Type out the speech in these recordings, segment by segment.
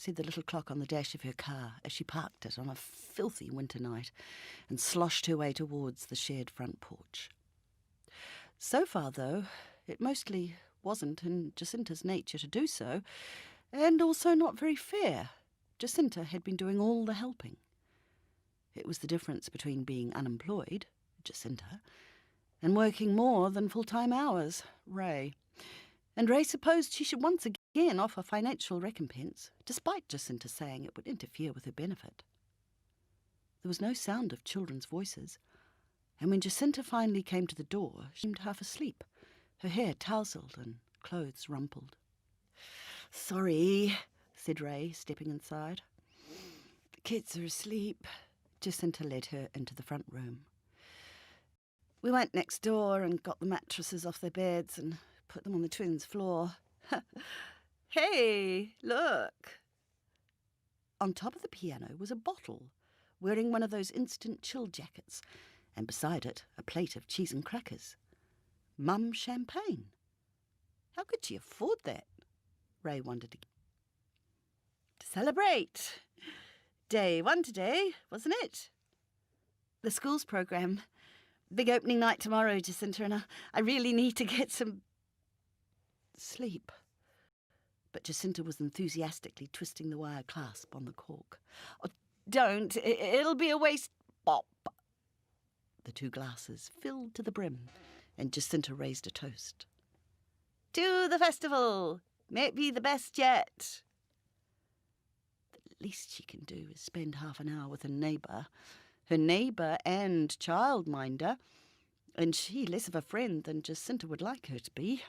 said the little clock on the dash of her car as she parked it on a filthy winter night and sloshed her way towards the shared front porch. So far, though, it mostly wasn't in Jacinta's nature to do so, and also not very fair. Jacinta had been doing all the helping. It was the difference between being unemployed, Jacinta, and working more than full-time hours, Ray. And Ray supposed she should once again offer financial recompense, despite Jacinta saying it would interfere with her benefit. There was no sound of children's voices, and when Jacinta finally came to the door, she seemed half asleep, her hair tousled and clothes rumpled. "Sorry," said Ray, stepping inside. "The kids are asleep." Jacinta led her into the front room. "We went next door and got the mattresses off their beds and put them on the twins' floor." "Hey, look!" On top of the piano was a bottle, wearing one of those instant chill jackets, and beside it a plate of cheese and crackers. Mum champagne. How could she afford that? Ray wondered again. To celebrate. Day 1 today, wasn't it? The school's program. Big opening night tomorrow, Jacinta, and I really need to get some sleep. But Jacinta was enthusiastically twisting the wire clasp on the cork. "Oh, don't. It'll be a waste." Bop. The 2 glasses filled to the brim, and Jacinta raised a toast. "To the festival. May it be the best yet." The least she can do is spend half an hour with her neighbour and childminder, and she less of a friend than Jacinta would like her to be.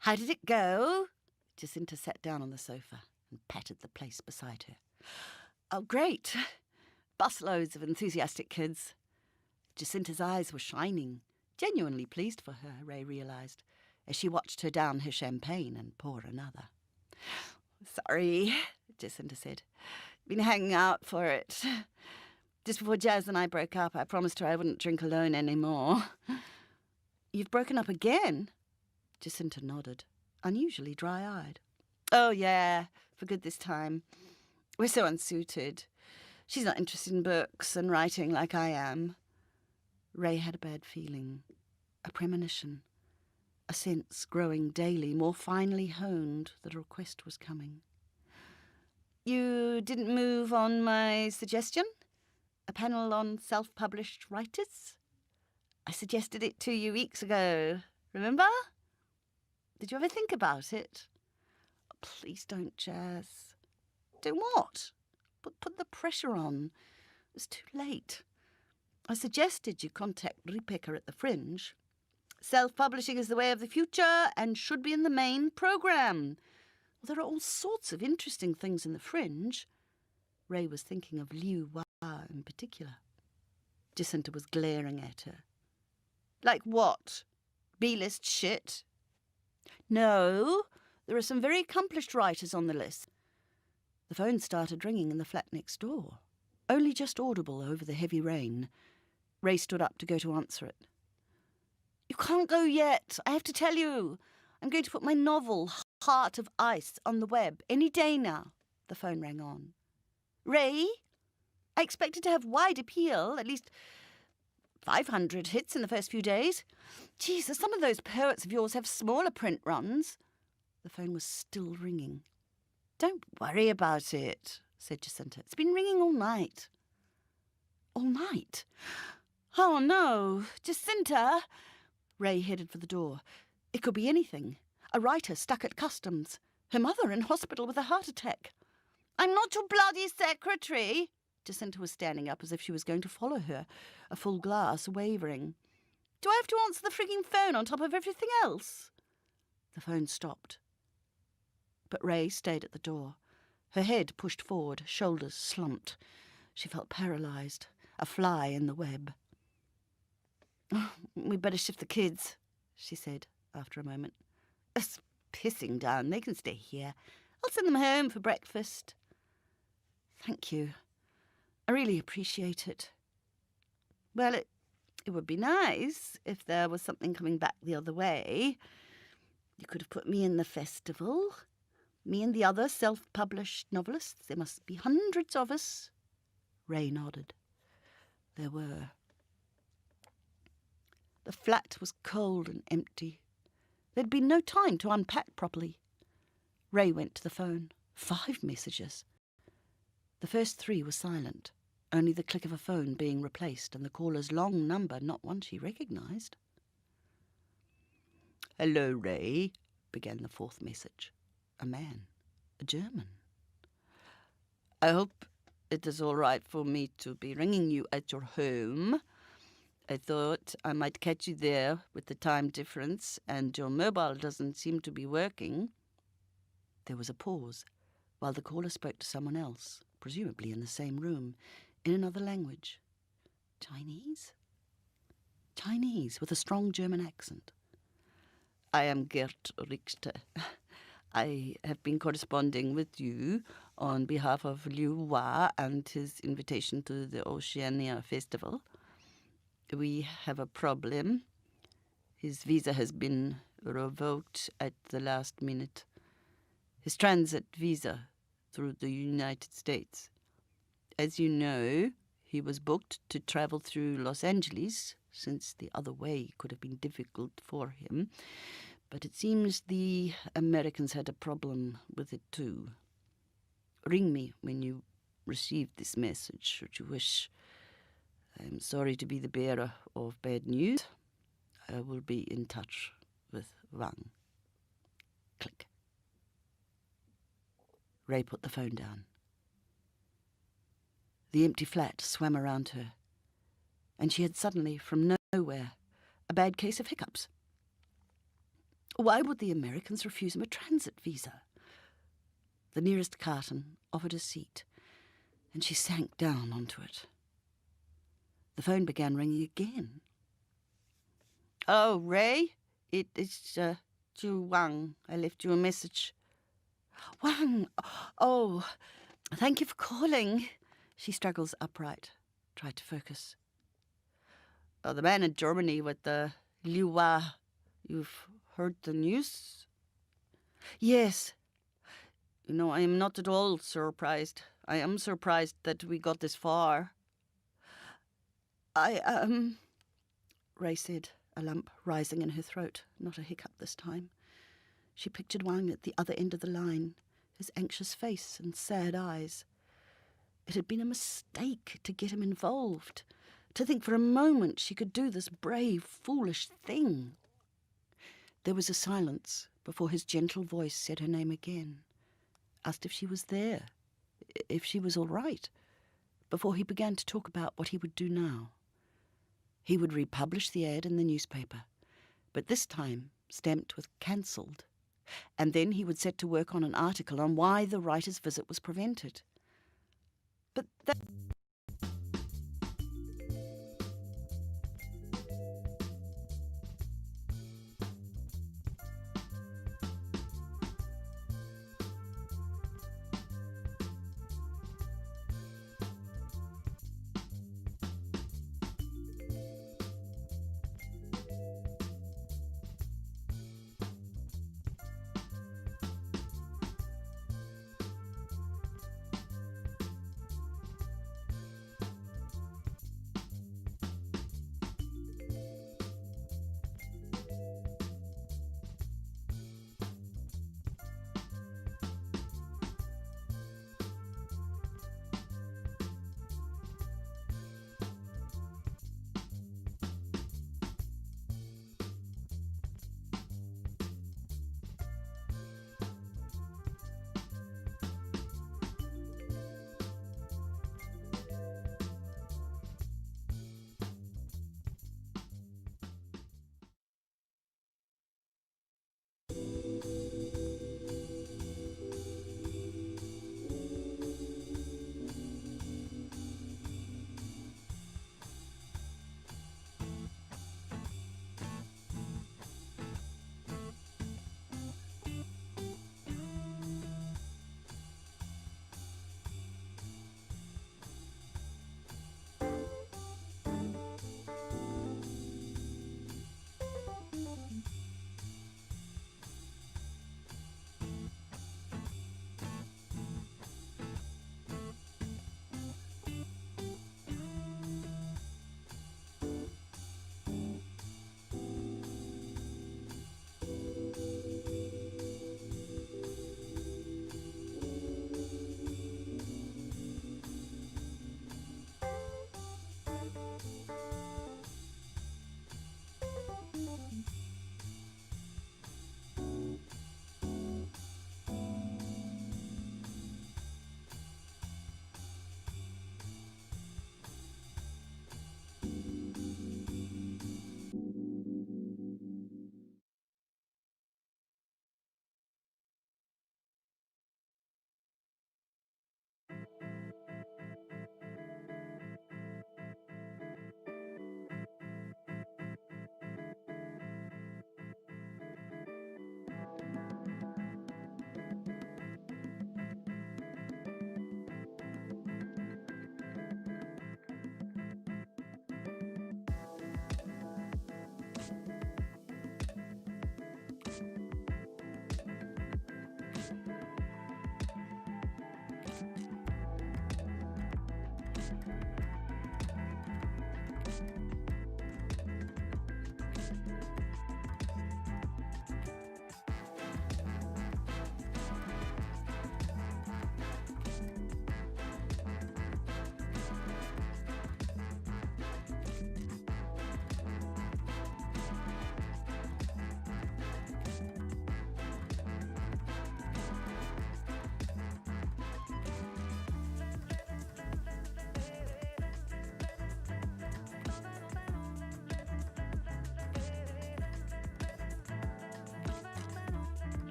"How did it go?" Jacinta sat down on the sofa and patted the place beside her. "Oh, great. Busloads of enthusiastic kids." Jacinta's eyes were shining, genuinely pleased for her, Ray realised, as she watched her down her champagne and pour another. "Sorry," Jacinta said. "Been hanging out for it. Just before Jazz and I broke up, I promised her I wouldn't drink alone anymore." "You've broken up again?" Jacinta nodded, unusually dry-eyed. "Oh, yeah, for good this time. We're so unsuited. She's not interested in books and writing like I am." Ray had a bad feeling, a premonition, a sense growing daily, more finely honed, that a request was coming. "You didn't move on my suggestion? A panel on self-published writers? I suggested it to you weeks ago, remember? Did you ever think about it?" "Oh, please don't, Jazz." "Do what?" Put the pressure on. It's too late. I suggested you contact Rebecca at the Fringe. Self-publishing is the way of the future and should be in the main programme. Well, there are all sorts of interesting things in the Fringe. Ray was thinking of Liu Hua in particular. Jacinta was glaring at her. "Like what? B-list shit?" "No, there are some very accomplished writers on the list." The phone started ringing in the flat next door, only just audible over the heavy rain. Ray stood up to go to answer it. "You can't go yet. I have to tell you. I'm going to put my novel, Heart of Ice, on the web any day now." The phone rang on. "Ray, I expected to have wide appeal, at least 500 hits in the first few days. Jesus, some of those poets of yours have smaller print runs." The phone was still ringing. "Don't worry about it," said Jacinta. "It's been ringing all night." "All night? Oh, no. Jacinta!" Ray headed for the door. It could be anything. A writer stuck at customs. Her mother in hospital with a heart attack. "I'm not your bloody secretary." Jacinta was standing up as if she was going to follow her, a full glass wavering. "Do I have to answer the frigging phone on top of everything else?" The phone stopped. But Ray stayed at the door, her head pushed forward, shoulders slumped. She felt paralysed, a fly in the web. "Oh, we'd better shift the kids," she said after a moment. "It's pissing down. They can stay here. I'll send them home for breakfast." "Thank you. I really appreciate it." "Well, it would be nice if there was something coming back the other way. You could have put me in the festival. Me and the other self-published novelists. There must be hundreds of us. Ray nodded. There were. The flat was cold and empty. There'd been no time to unpack properly. Ray went to the phone. 5 messages. The first 3 were silent, only the click of a phone being replaced and the caller's long number, not one she recognised. "Hello, Ray," began the 4th message. A man. A German. "I hope it is all right for me to be ringing you at your home. I thought I might catch you there with the time difference, and your mobile doesn't seem to be working." There was a pause, while the caller spoke to someone else, presumably in the same room, in another language. Chinese? Chinese, with a strong German accent. "I am Gert Richter. I have been corresponding with you on behalf of Liu Hua and his invitation to the Oceania Festival. We have a problem. His visa has been revoked at the last minute. His transit visa through the United States. As you know, he was booked to travel through Los Angeles, since the other way could have been difficult for him. But it seems the Americans had a problem with it too. Ring me when you receive this message, should you wish. I am sorry to be the bearer of bad news. I will be in touch with Wang." Click. Ray put the phone down. The empty flat swam around her, and she had suddenly, from nowhere, a bad case of hiccups. Why would the Americans refuse him a transit visa? The nearest carton offered a seat, and she sank down onto it. The phone began ringing again. "Oh, Ray, it is Zhu Wang. I left you a message." "Wang! Oh, thank you for calling." She struggles upright, tried to focus. "Oh, the man in Germany with the Liu Hua. You've heard the news?" "Yes." "You know, I am not at all surprised. I am surprised that we got this far." Ray said, a lump rising in her throat, not a hiccup this time. She pictured Wang at the other end of the line, his anxious face and sad eyes. It had been a mistake to get him involved, to think for a moment she could do this brave, foolish thing. There was a silence before his gentle voice said her name again, asked if she was there, if she was all right, before he began to talk about what he would do now. He would republish the ad in the newspaper, but this time stamped with cancelled, and then he would set to work on an article on why the writer's visit was prevented. But that...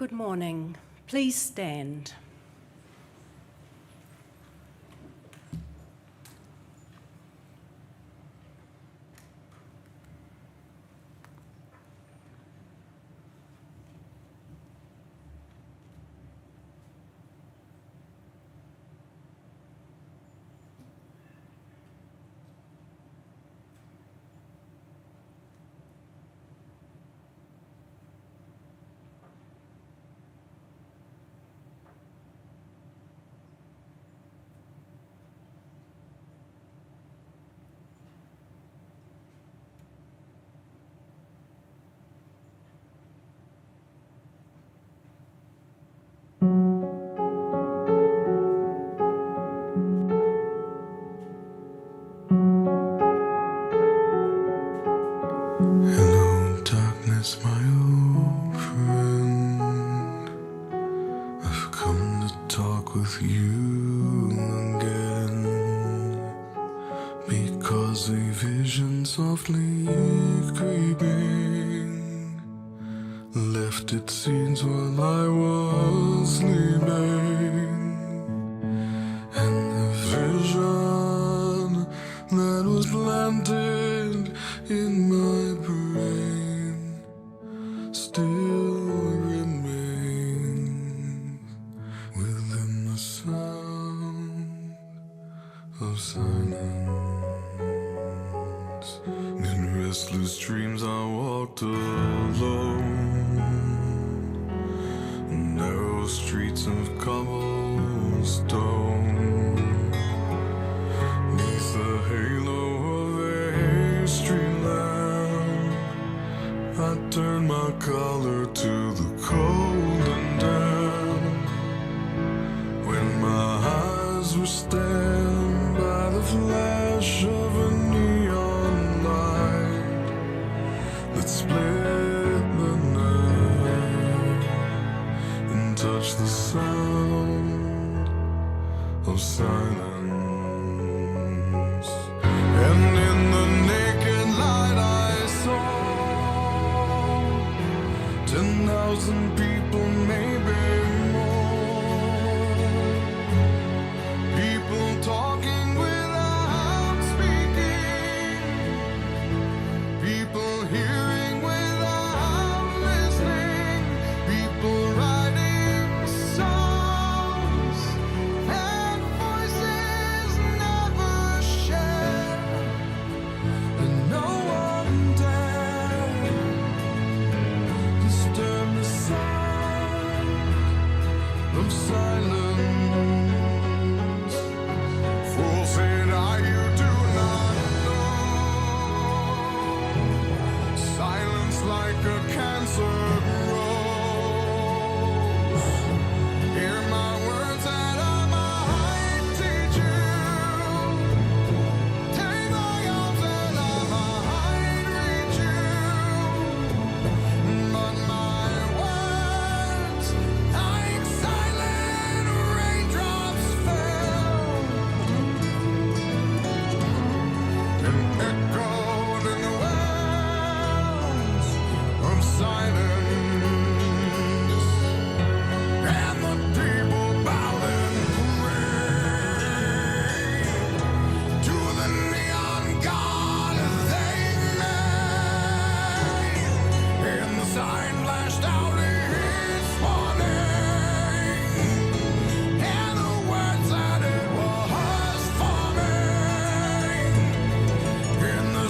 Good morning. Please stand. Hello, darkness, my old friend. I've come to talk with you again, because a vision softly creeping left its seeds while I was sleeping, and the vision that was planted in my brain still remains within the sound of silence. In restless dreams I walked alone, narrow streets of cobblestone, neath the halo of a street lamp. I turned my collar to the cold and damp, when my eyes were stabbed by the flash of a neon light that split the night and touched the sound of silence. And in the naked light I saw 10,000 people, maybe more. People talking without speaking, people hearing without listening, people writing songs and voices never shared, and no one dared disturb the sound of silence. Fool said I, you do not know. Silence like a cancer grows. Hear my words that I might teach you. Take my arms and I might reach you. But my words, like silent raindrops, fell and echoed in the wells of silence. And the people bowed and prayed to the neon god they made. And the sign flashed out its warning, and the words that it was forming in the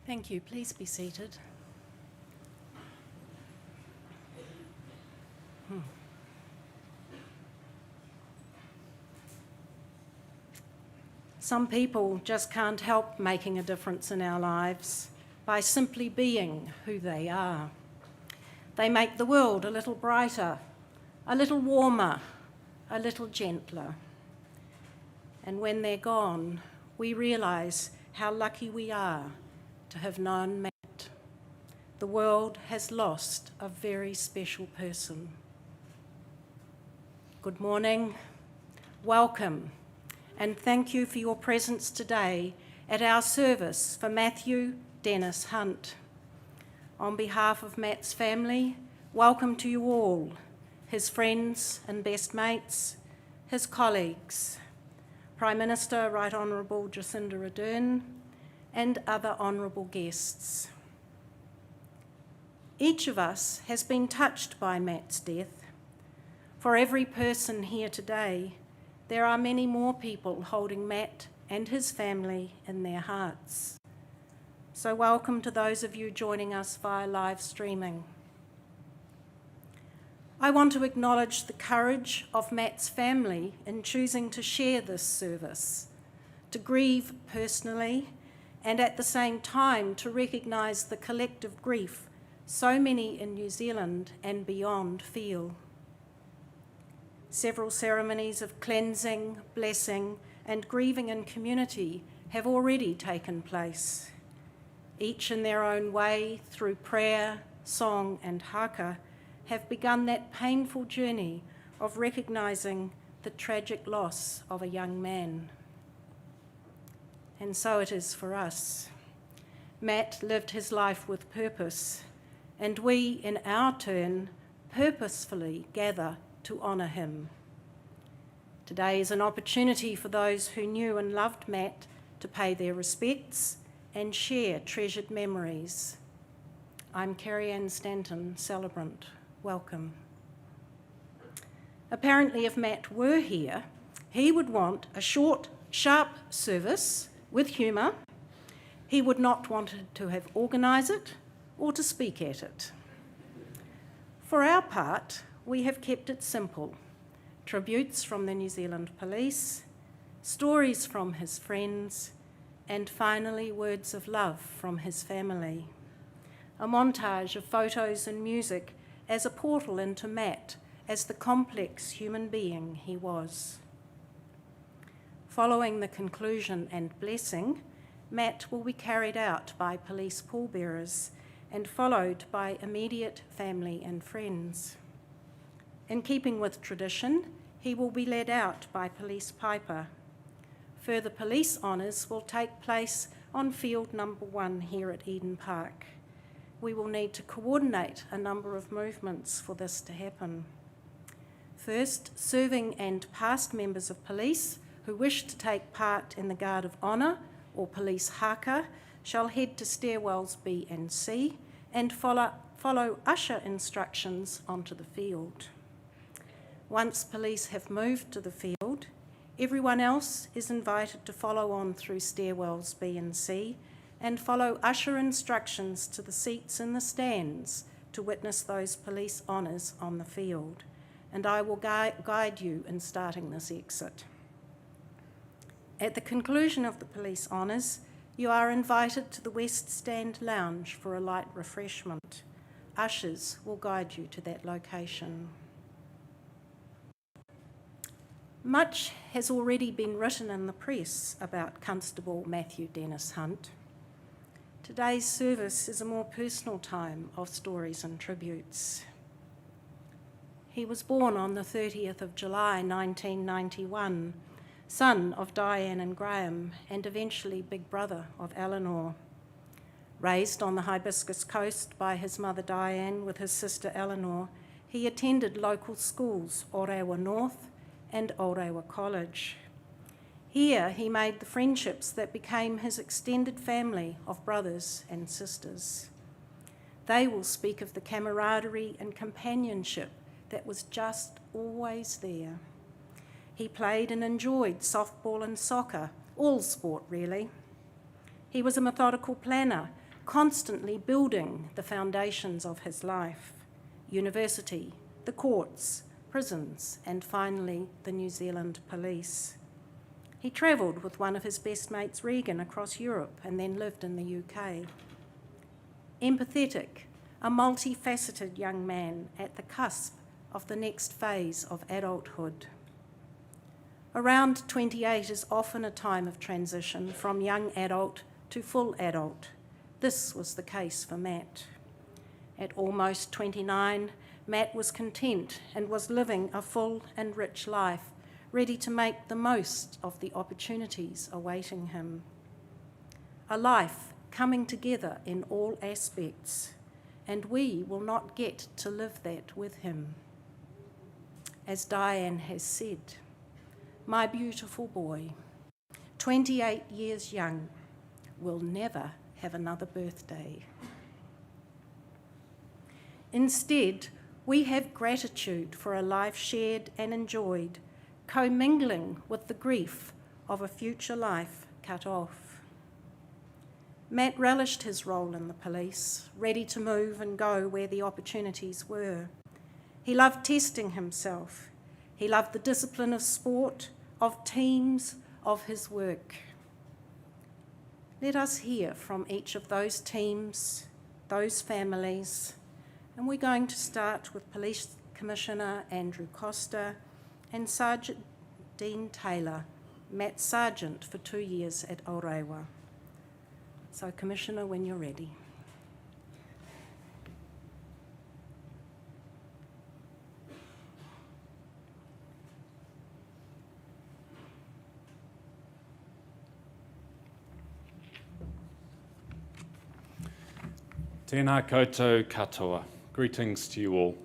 Thank you. Please be seated. Some people just can't help making a difference in our lives by simply being who they are. They make the world a little brighter, a little warmer, a little gentler. And when they're gone, we realise how lucky we are to have known Matt. The world has lost a very special person. Good morning, welcome, and thank you for your presence today at our service for Matthew Dennis Hunt. On behalf of Matt's family, welcome to you all, his friends and best mates, his colleagues, Prime Minister Right Honourable Jacinda Ardern, and other honourable guests. Each of us has been touched by Matt's death. For every person here today, there are many more people holding Matt and his family in their hearts. So welcome to those of you joining us via live streaming. I want to acknowledge the courage of Matt's family in choosing to share this service, to grieve personally, and at the same time to recognise the collective grief so many in New Zealand and beyond feel. Several ceremonies of cleansing, blessing, and grieving in community have already taken place. Each in their own way, through prayer, song, and haka, have begun that painful journey of recognising the tragic loss of a young man. And so it is for us. Matt lived his life with purpose, and we, in our turn, purposefully gather to honour him. Today is an opportunity for those who knew and loved Matt to pay their respects and share treasured memories. I'm Kerry-Ann Stanton, celebrant. Welcome. Apparently, if Matt were here, he would want a short, sharp service with humour. He would not want to have organised it or to speak at it. For our part, we have kept it simple. Tributes from the New Zealand Police, stories from his friends, and finally words of love from his family. A montage of photos and music as a portal into Matt as the complex human being he was. Following the conclusion and blessing, Matt will be carried out by police pallbearers and followed by immediate family and friends. In keeping with tradition, he will be led out by police piper. Further police honours will take place on field number 1 here at Eden Park. We will need to coordinate a number of movements for this to happen. First, serving and past members of police who wish to take part in the Guard of Honour or police haka shall head to stairwells B and C and follow usher instructions onto the field. Once police have moved to the field, everyone else is invited to follow on through stairwells B and C and follow usher instructions to the seats in the stands to witness those police honours on the field. And I will guide you in starting this exit. At the conclusion of the police honours, you are invited to the West Stand Lounge for a light refreshment. Ushers will guide you to that location. Much has already been written in the press about Constable Matthew Dennis Hunt. Today's service is a more personal time of stories and tributes. He was born on the 30th of July 1991, son of Diane and Graham, and eventually big brother of Eleanor. Raised on the Hibiscus Coast by his mother Diane with his sister Eleanor, he attended local schools, Orewa North and Orewa College. Here he made the friendships that became his extended family of brothers and sisters. They will speak of the camaraderie and companionship that was just always there. He played and enjoyed softball and soccer, all sport really. He was a methodical planner, constantly building the foundations of his life: university, the courts, prisons, and finally the New Zealand police. He travelled with one of his best mates, Regan, across Europe and then lived in the UK. Empathetic, a multifaceted young man at the cusp of the next phase of adulthood. Around 28 is often a time of transition from young adult to full adult. This was the case for Matt. At almost 29, Matt was content and was living a full and rich life, ready to make the most of the opportunities awaiting him. A life coming together in all aspects, and we will not get to live that with him. As Diane has said, my beautiful boy, 28 years young, will never have another birthday. Instead, we have gratitude for a life shared and enjoyed, commingling with the grief of a future life cut off. Matt relished his role in the police, ready to move and go where the opportunities were. He loved testing himself. He loved the discipline of sport, of teams, of his work. Let us hear from each of those teams, those families, and we're going to start with Police Commissioner Andrew Costa and Sergeant Dean Taylor, Matt's sergeant for 2 years at Orewa. So, Commissioner, when you're ready. Tēnā koutou katoa. Greetings to you all.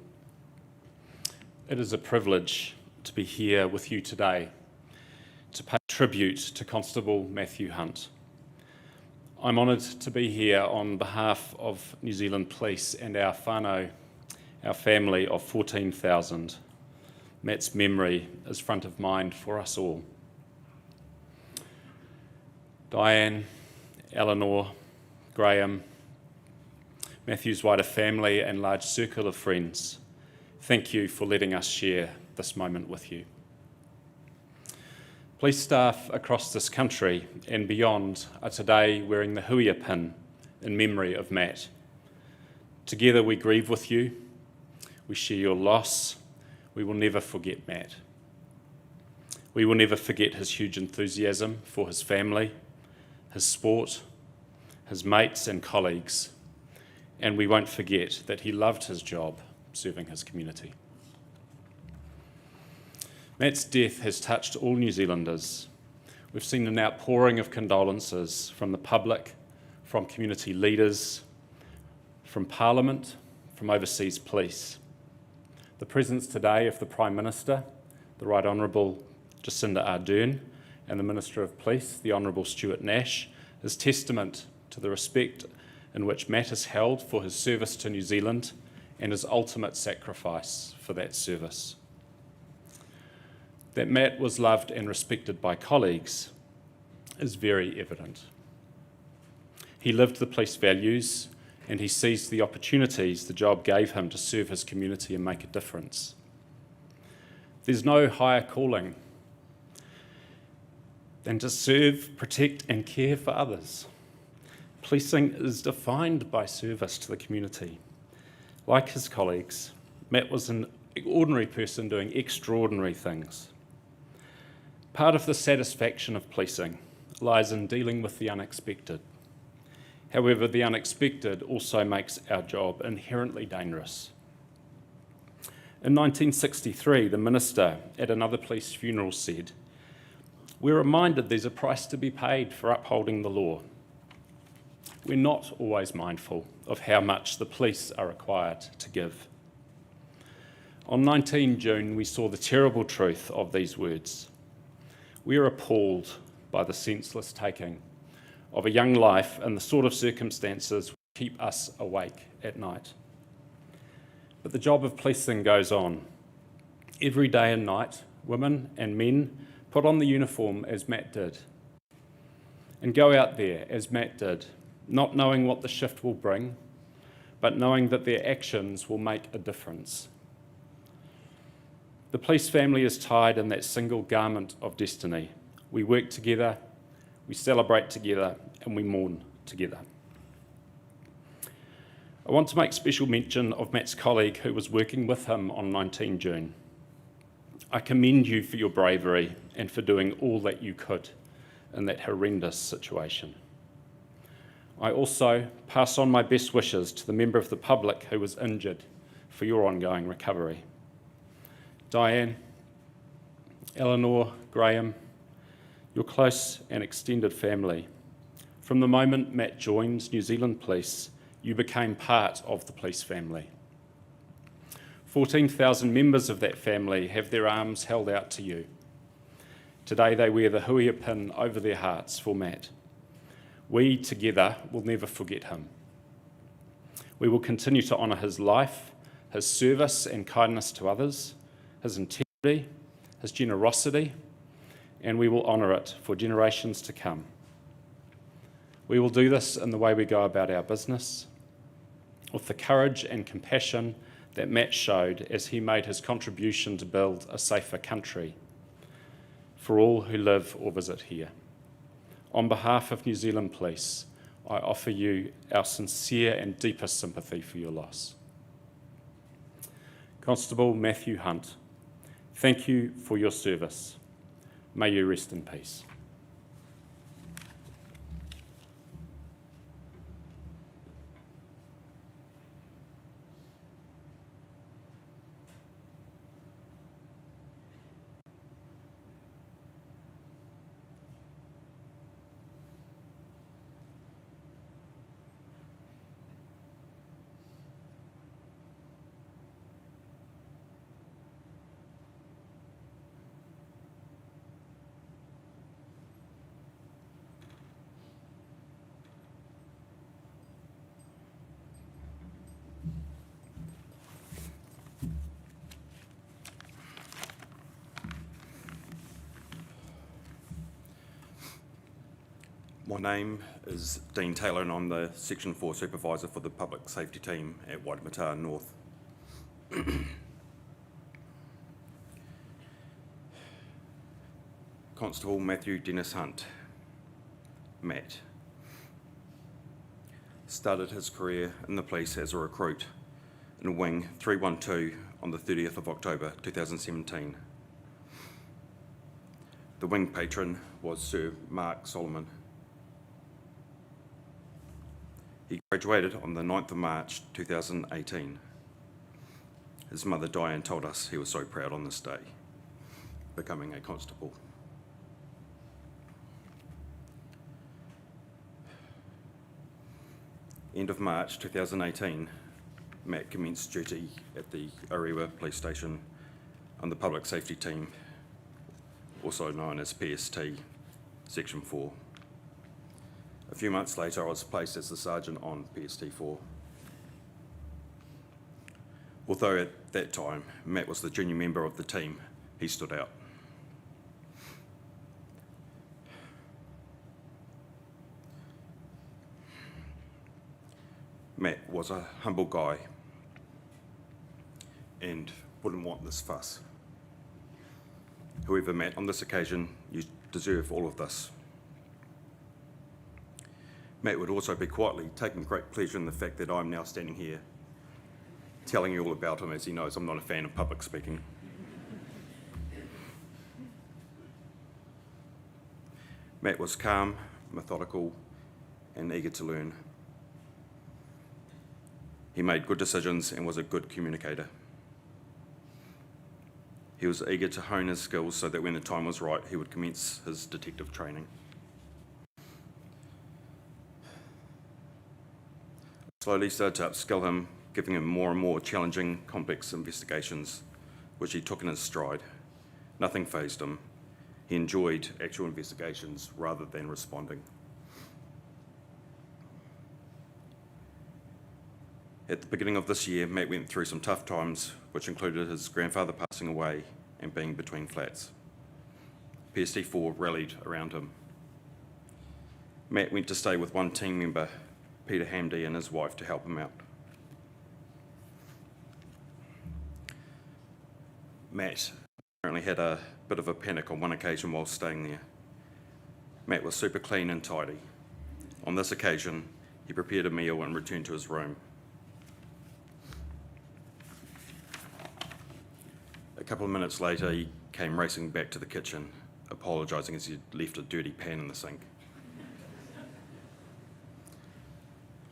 It is a privilege to be here with you today to pay tribute to Constable Matthew Hunt. I'm honoured to be here on behalf of New Zealand Police and our whānau, our family of 14,000. Matt's memory is front of mind for us all. Diane, Eleanor, Graham, Matthew's wider family and large circle of friends, thank you for letting us share this moment with you. Police staff across this country and beyond are today wearing the huia pin in memory of Matt. Together we grieve with you, we share your loss, we will never forget Matt. We will never forget his huge enthusiasm for his family, his sport, his mates and colleagues, and we won't forget that he loved his job serving his community. Matt's death has touched all New Zealanders. We've seen an outpouring of condolences from the public, from community leaders, from Parliament, from overseas police. The presence today of the Prime Minister, the Right Honourable Jacinda Ardern, and the Minister of Police, the Honourable Stuart Nash, is testament to the respect in which Matt is held for his service to New Zealand and his ultimate sacrifice for that service. That Matt was loved and respected by colleagues is very evident. He lived the police values and he seized the opportunities the job gave him to serve his community and make a difference. There's no higher calling than to serve, protect and care for others. Policing is defined by service to the community. Like his colleagues, Matt was an ordinary person doing extraordinary things. Part of the satisfaction of policing lies in dealing with the unexpected. However, the unexpected also makes our job inherently dangerous. In 1963, the minister at another police funeral said, "We're reminded there's a price to be paid for upholding the law. We're not always mindful of how much the police are required to give." On 19 June, we saw the terrible truth of these words. We are appalled by the senseless taking of a young life and the sort of circumstances which keep us awake at night. But the job of policing goes on. Every day and night, women and men put on the uniform as Matt did, and go out there as Matt did, not knowing what the shift will bring, but knowing that their actions will make a difference. The police family is tied in that single garment of destiny. We work together, we celebrate together, and we mourn together. I want to make special mention of Matt's colleague who was working with him on 19 June. I commend you for your bravery and for doing all that you could in that horrendous situation. I also pass on my best wishes to the member of the public who was injured for your ongoing recovery. Diane, Eleanor, Graham, your close and extended family. From the moment Matt joined New Zealand Police, you became part of the police family. 14,000 members of that family have their arms held out to you. Today they wear the huia pin over their hearts for Matt. We together will never forget him. We will continue to honour his life, his service and kindness to others, his integrity, his generosity, and we will honour it for generations to come. We will do this in the way we go about our business, with the courage and compassion that Matt showed as he made his contribution to build a safer country for all who live or visit here. On behalf of New Zealand Police, I offer you our sincere and deepest sympathy for your loss. Constable Matthew Hunt, thank you for your service. May you rest in peace. My name is Dean Taylor and I'm the Section 4 Supervisor for the Public Safety Team at Waitemata North. Constable Matthew Dennis Hunt, Matt, started his career in the police as a recruit in Wing 312 on the 30th of October 2017. The wing patron was Sir Mark Solomon. He graduated on the 9th of March 2018. His mother Diane told us he was so proud on this day, becoming a constable. End of March 2018, Matt commenced duty at the Orewa Police Station on the Public Safety Team, also known as PST, Section 4. A few months later, I was placed as the sergeant on PST4. Although at that time, Matt was the junior member of the team, he stood out. Matt was a humble guy and wouldn't want this fuss. However, Matt, on this occasion, you deserve all of this. Matt would also be quietly taking great pleasure in the fact that I'm now standing here telling you all about him, as he knows I'm not a fan of public speaking. Matt was calm, methodical, and eager to learn. He made good decisions and was a good communicator. He was eager to hone his skills so that when the time was right, he would commence his detective training. Slowly started to upskill him, giving him more and more challenging, complex investigations, which he took in his stride. Nothing fazed him. He enjoyed actual investigations rather than responding. At the beginning of this year, Matt went through some tough times, which included his grandfather passing away and being between flats. PST4 rallied around him. Matt went to stay with one team member Peter Hamdy and his wife to help him out. Matt apparently had a bit of a panic on one occasion while staying there. Matt was super clean and tidy. On this occasion, he prepared a meal and returned to his room. A couple of minutes later, he came racing back to the kitchen, apologising as he'd left a dirty pan in the sink.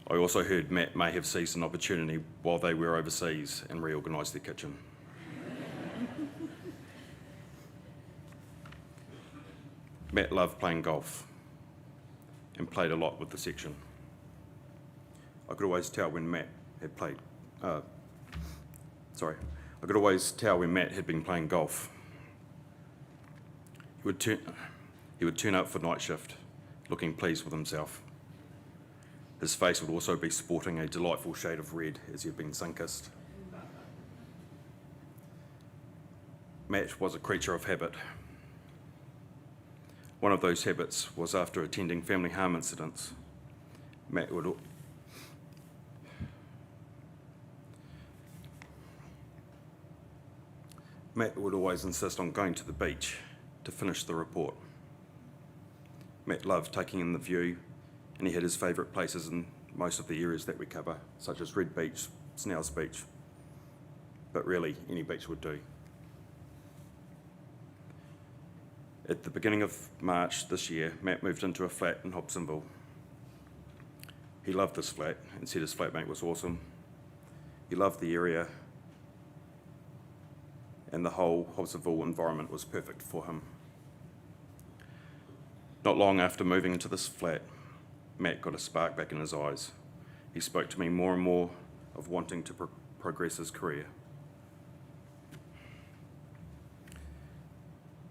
I also heard Matt may have seized an opportunity while they were overseas and reorganised their kitchen. Matt loved playing golf and played a lot with the section. I could always tell when Matt had played, I could always tell when Matt had been playing golf. He would turn up for night shift, looking pleased with himself. His face would also be sporting a delightful shade of red as he had been sun-kissed. Matt was a creature of habit. One of those habits was after attending family harm incidents. Matt would always insist on going to the beach to finish the report. Matt loved taking in the view, and he had his favourite places in most of the areas that we cover, such as Red Beach, Snow's Beach, but really any beach would do. At the beginning of March this year, Matt moved into a flat in Hobsonville. He loved this flat and said his flatmate was awesome. He loved the area, and the whole Hobsonville environment was perfect for him. Not long after moving into this flat, Matt got a spark back in his eyes. He spoke to me more and more of wanting to progress his career.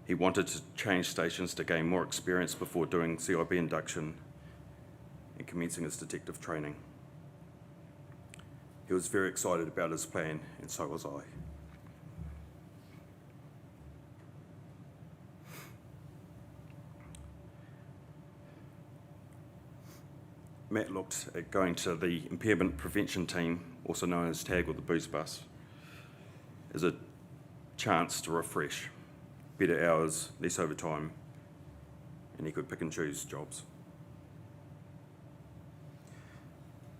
He wanted to change stations to gain more experience before doing CIB induction and commencing his detective training. He was very excited about his plan, and so was I. Matt looked at going to the impairment prevention team, also known as TAG or the Booze Bus, as a chance to refresh. Better hours, less overtime, and he could pick and choose jobs.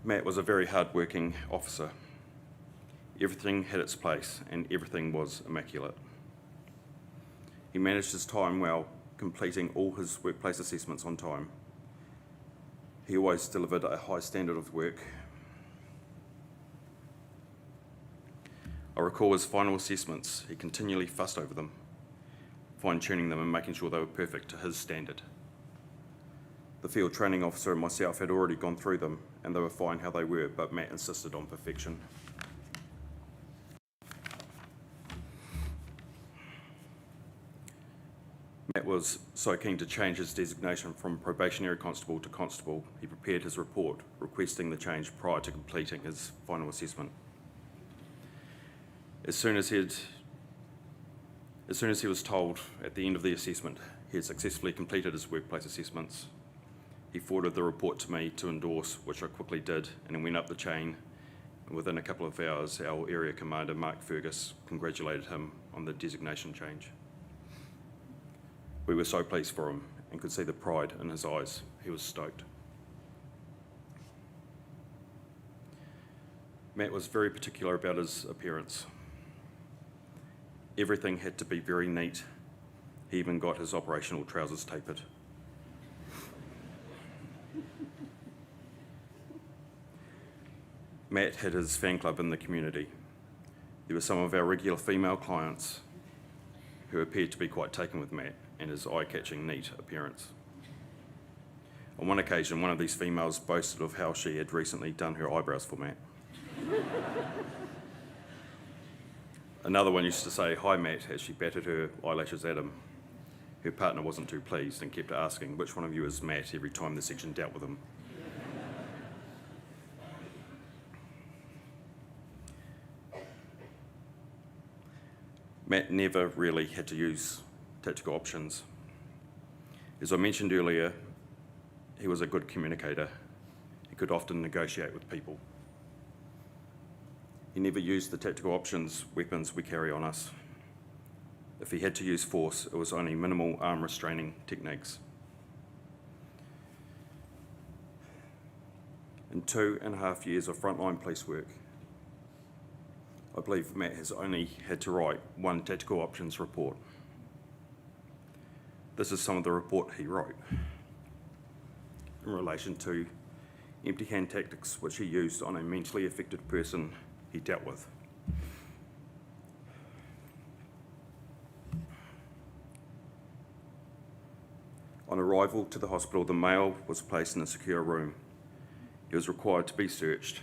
Matt was a very hard-working officer. Everything had its place and everything was immaculate. He managed his time well, completing all his workplace assessments on time. He always delivered a high standard of work. I recall his final assessments. He continually fussed over them, fine-tuning them and making sure they were perfect to his standard. The field training officer and myself had already gone through them and they were fine how they were, but Matt insisted on perfection. Matt was so keen to change his designation from probationary constable to constable, he prepared his report requesting the change prior to completing his final assessment. As soon as he was told at the end of the assessment he had successfully completed his workplace assessments, he forwarded the report to me to endorse, which I quickly did, and then went up the chain. And within a couple of hours, our area commander, Mark Fergus, congratulated him on the designation change. We were so pleased for him and could see the pride in his eyes. He was stoked. Matt was very particular about his appearance. Everything had to be very neat. He even got his operational trousers tapered. Matt had his fan club in the community. There were some of our regular female clients who appeared to be quite taken with Matt and his eye-catching, neat appearance. On one occasion, one of these females boasted of how she had recently done her eyebrows for Matt. Another one used to say, "Hi Matt," as she batted her eyelashes at him. Her partner wasn't too pleased and kept asking, "Which one of you is Matt?" every time the section dealt with him. Matt never really had to use tactical options. As I mentioned earlier, he was a good communicator. he could often negotiate with people. He never used the tactical options weapons we carry on us. If he had to use force, it was only minimal arm restraining techniques. In 2.5 years of frontline police work, I believe Matt has only had to write one tactical options report. This is some of the report he wrote in relation to empty hand tactics which he used on a mentally affected person he dealt with. On arrival to the hospital, the male was placed in a secure room. He was required to be searched,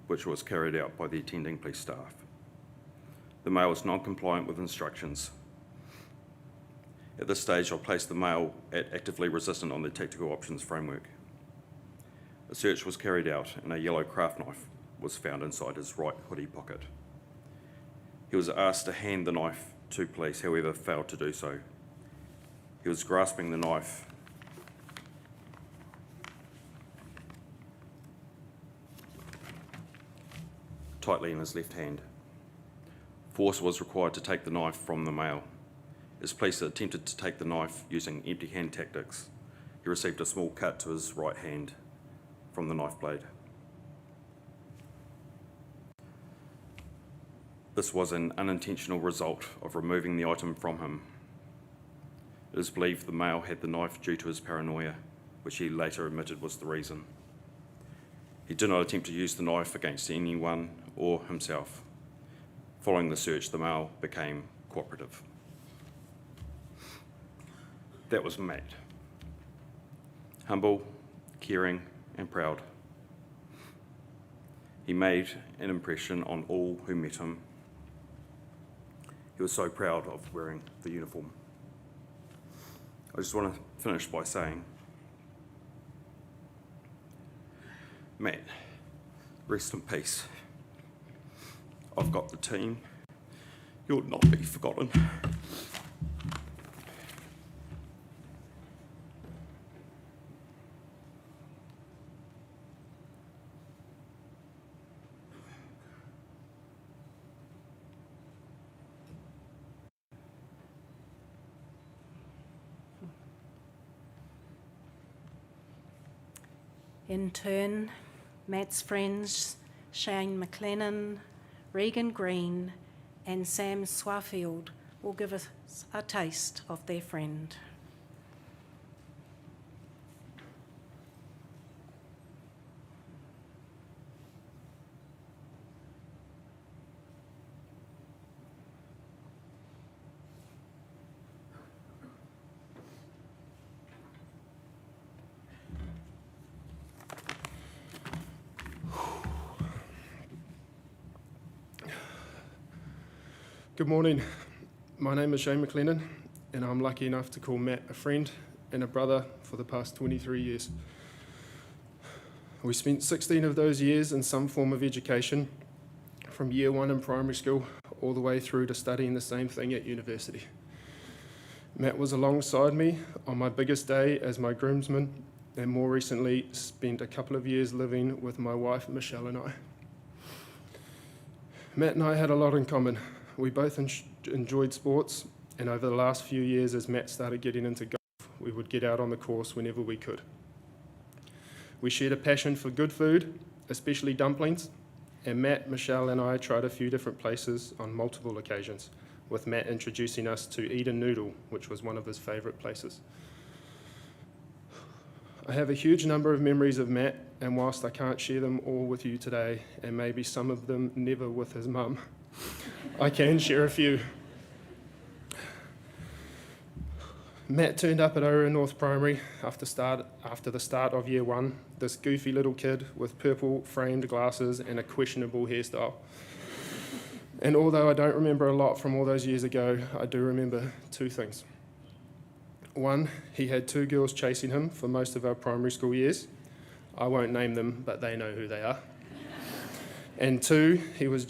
which was carried out by the attending police staff. The male was non-compliant with instructions. At this stage, I placed the male at actively resistant on the tactical options framework. A search was carried out and a yellow craft knife was found inside his right hoodie pocket. He was asked to hand the knife to police, however failed to do so. He was grasping the knife tightly in his left hand. Force was required to take the knife from the male. As police attempted to take the knife using empty hand tactics, he received a small cut to his right hand from the knife blade. This was an unintentional result of removing the item from him. It is believed the male had the knife due to his paranoia, which he later admitted was the reason. He did not attempt to use the knife against anyone or himself. Following the search, the male became cooperative. That was Matt. Humble, caring, and proud. He made an impression on all who met him. He was so proud of wearing the uniform. I just want to finish by saying, Matt, rest in peace. I've got the team. You'll not be forgotten. In turn, Matt's friends, Shane McLennan, Regan Green, and Sam Swarfield will give us a taste of their friend. Good morning. My name is Shane McLennan, and I'm lucky enough to call Matt a friend and a brother for the past 23 years. We spent 16 of those years in some form of education, from year 1 in primary school all the way through to studying the same thing at university. Matt was alongside me on my biggest day as my groomsman, and more recently spent a couple of years living with my wife Michelle and I. Matt and I had a lot in common. We both enjoyed sports, and over the last few years as Matt started getting into golf, we would get out on the course whenever we could. We shared a passion for good food, especially dumplings, and Matt, Michelle and I tried a few different places on multiple occasions, with Matt introducing us to Eden Noodle, which was one of his favourite places. I have a huge number of memories of Matt, and whilst I can't share them all with you today, and maybe some of them never with his mum, I can share a few. Matt turned up at Oura North Primary after the start of year 1, this goofy little kid with purple framed glasses and a questionable hairstyle. And although I don't remember a lot from all those years ago, I do remember 2 things. 1, he had 2 girls chasing him for most of our primary school years. I won't name them, but they know who they are. And 2, he was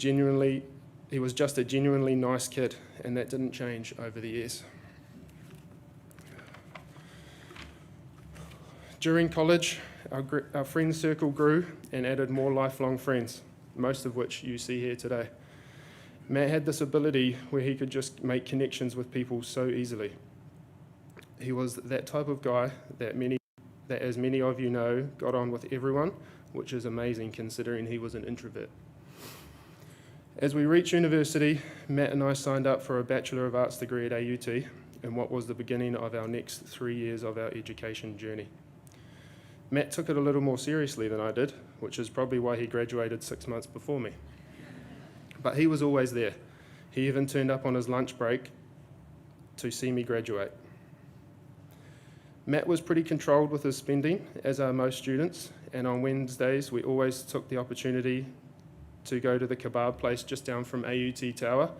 just a genuinely nice kid, and that didn't change over the years. During college, our friend circle grew and added more lifelong friends, most of which you see here today. Matt had this ability where he could just make connections with people so easily. He was that type of guy that, as many of you know, got on with everyone, which is amazing considering he was an introvert. As we reached university, Matt and I signed up for a Bachelor of Arts degree at AUT in what was the beginning of our next 3 years of our education journey. Matt took it a little more seriously than I did, which is probably why he graduated 6 months before me. But he was always there. He even turned up on his lunch break to see me graduate. Matt was pretty controlled with his spending, as are most students, and on Wednesdays we always took the opportunity to go to the kebab place just down from AUT Tower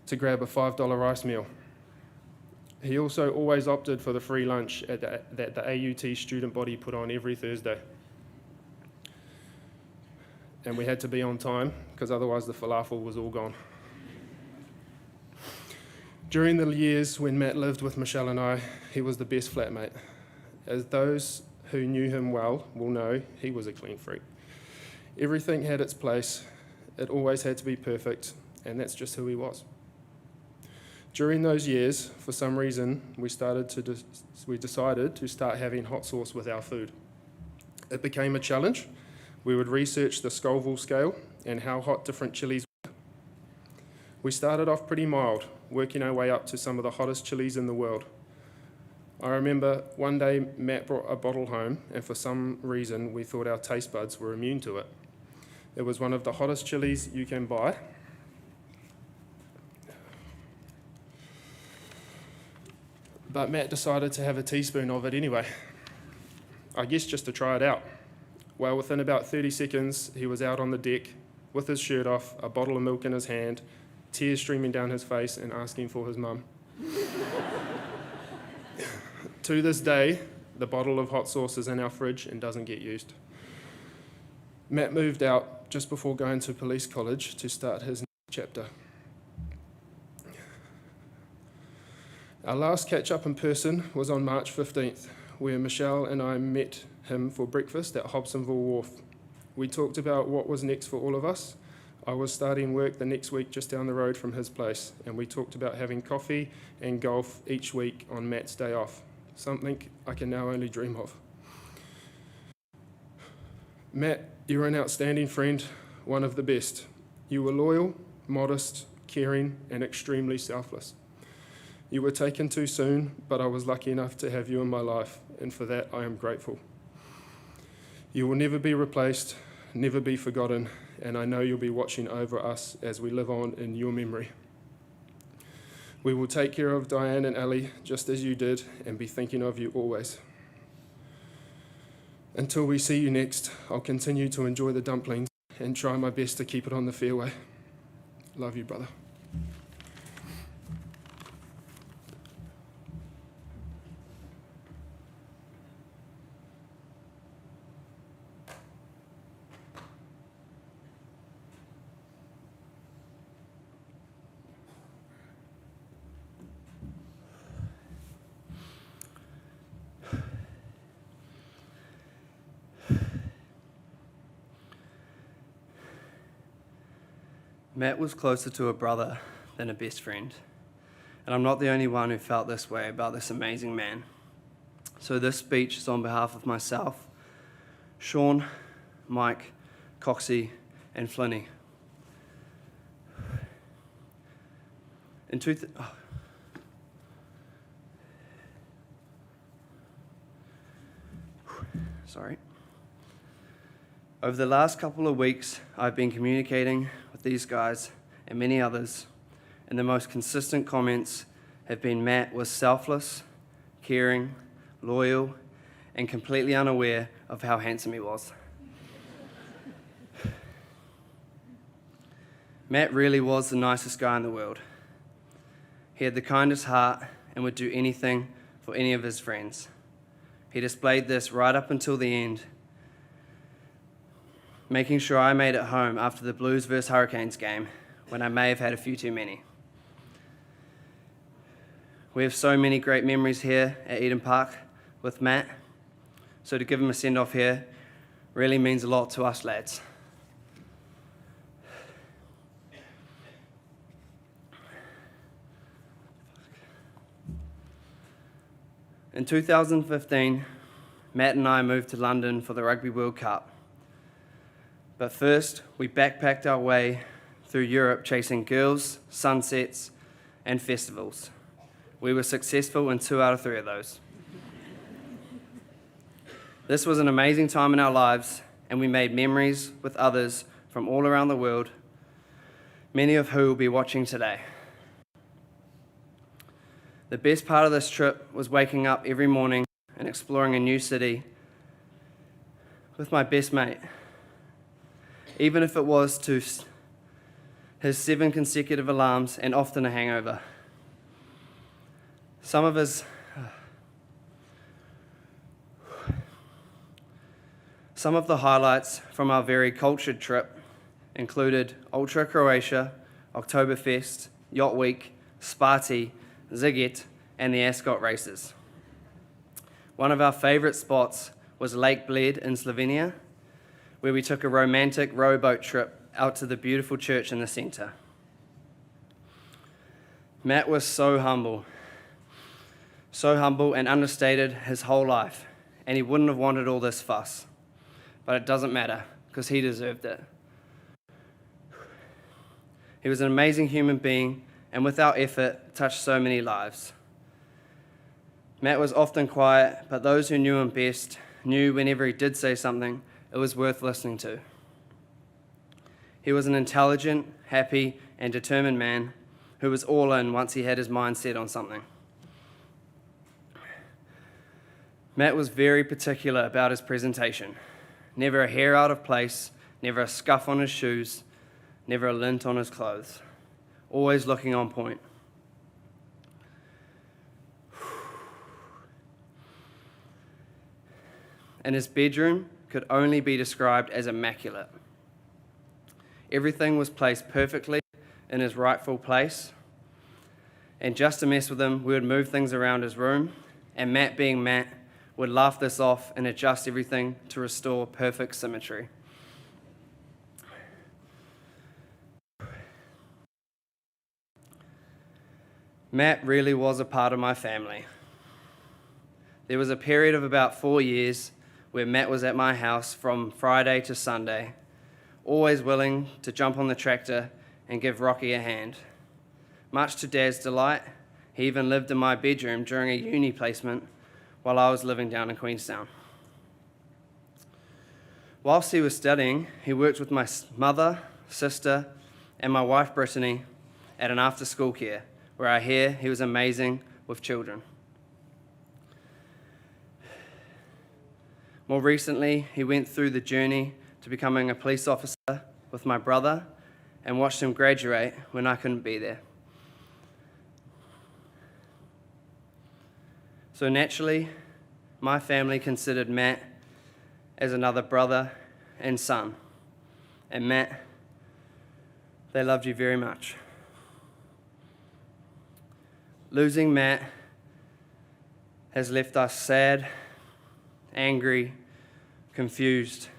to grab a $5 rice meal. He also always opted for the free lunch that the AUT student body put on every Thursday. And we had to be on time because otherwise the falafel was all gone. During the years when Matt lived with Michelle and I, he was the best flatmate. As those who knew him well will know, he was a clean freak. Everything had its place, it always had to be perfect, and that's just who he was. During those years, for some reason, we decided to start having hot sauce with our food. It became a challenge. We would research the Scoville scale and how hot different chilies were. We started off pretty mild, working our way up to some of the hottest chilies in the world. I remember one day Matt brought a bottle home, and for some reason we thought our taste buds were immune to it. It was one of the hottest chilies you can buy. But Matt decided to have a teaspoon of it anyway. I guess just to try it out. Well, within about 30 seconds, he was out on the deck with his shirt off, a bottle of milk in his hand, tears streaming down his face and asking for his mum. To this day, the bottle of hot sauce is in our fridge and doesn't get used. Matt moved out just before going to police college to start his next chapter. Our last catch-up in person was on March 15th, where Michelle and I met him for breakfast at Hobsonville Wharf. We talked about what was next for all of us. I was starting work the next week just down the road from his place, and we talked about having coffee and golf each week on Matt's day off, something I can now only dream of. Matt, you're an outstanding friend, one of the best. You were loyal, modest, caring, and extremely selfless. You were taken too soon, but I was lucky enough to have you in my life, and for that I am grateful. You will never be replaced, never be forgotten, and I know you'll be watching over us as we live on in your memory. We will take care of Diane and Ellie just as you did, and be thinking of you always. Until we see you next, I'll continue to enjoy the dumplings and try my best to keep it on the fairway. Love you, brother. Matt was closer to a brother than a best friend, and I'm not the only one who felt this way about this amazing man. So this speech is on behalf of myself, Sean, Mike, Coxie, and Flinny. Over the last couple of weeks, I've been communicating with these guys and many others, and the most consistent comments have been Matt was selfless, caring, loyal, and completely unaware of how handsome he was. Matt really was the nicest guy in the world. He had the kindest heart and would do anything for any of his friends. He displayed this right up until the end, making sure I made it home after the Blues vs Hurricanes game, when I may have had a few too many. We have so many great memories here at Eden Park with Matt. so to give him a send-off here really means a lot to us lads. In 2015, Matt and I moved to London for the Rugby World Cup. But first, we backpacked our way through Europe chasing girls, sunsets, and festivals. We were successful in 2 out of 3 of those. This was an amazing time in our lives, and we made memories with others from all around the world, many of who will be watching today. The best part of this trip was waking up every morning and exploring a new city with my best mate, even if it was to his 7 consecutive alarms and often a hangover. Some of the highlights from our very cultured trip included Ultra Croatia, Oktoberfest, Yacht Week, Sparty, Ziget, and the Ascot races. One of our favourite spots was Lake Bled in Slovenia, where we took a romantic rowboat trip out to the beautiful church in the centre. Matt was so humble and understated his whole life, and he wouldn't have wanted all this fuss. But it doesn't matter, because he deserved it. He was an amazing human being, and without effort, touched so many lives. Matt was often quiet, but those who knew him best knew whenever he did say something, it was worth listening to. He was an intelligent, happy, and determined man who was all in once he had his mind set on something. Matt was very particular about his presentation. Never a hair out of place, never a scuff on his shoes, never a lint on his clothes. Always looking on point. And his bedroom could only be described as immaculate. Everything was placed perfectly in his rightful place. And just to mess with him, we would move things around his room, and Matt, being Matt, would laugh this off and adjust everything to restore perfect symmetry. Matt really was a part of my family. There was a period of about 4 years where Matt was at my house from Friday to Sunday, always willing to jump on the tractor and give Rocky a hand. Much to Dad's delight, he even lived in my bedroom during a uni placement while I was living down in Queenstown. Whilst he was studying, he worked with my mother, sister, and my wife Brittany at an after-school care, where I hear he was amazing with children. More recently, he went through the journey to becoming a police officer with my brother and watched him graduate when I couldn't be there. So naturally, my family considered Matt as another brother and son. And Matt, they loved you very much. Losing Matt has left us sad, angry, confused,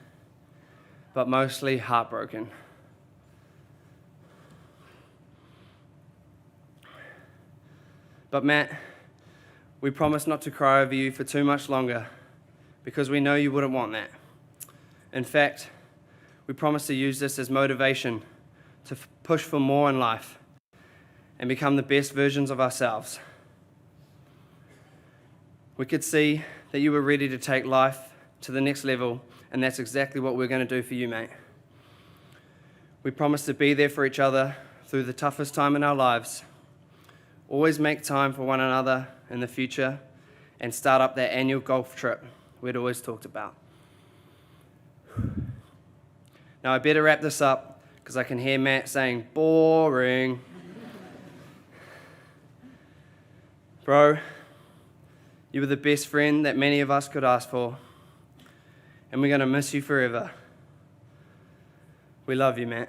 but mostly heartbroken. But Matt, we promise not to cry over you for too much longer, because we know you wouldn't want that. In fact, we promise to use this as motivation to push for more in life and become the best versions of ourselves. We could see that you were ready to take life to the next level, and that's exactly what we're going to do for you, mate. We promise to be there for each other through the toughest time in our lives, always make time for one another in the future, and start up that annual golf trip we'd always talked about. Now I better wrap this up, because I can hear Matt saying, boring. Bro, you were the best friend that many of us could ask for, and we're going to miss you forever. We love you, Matt.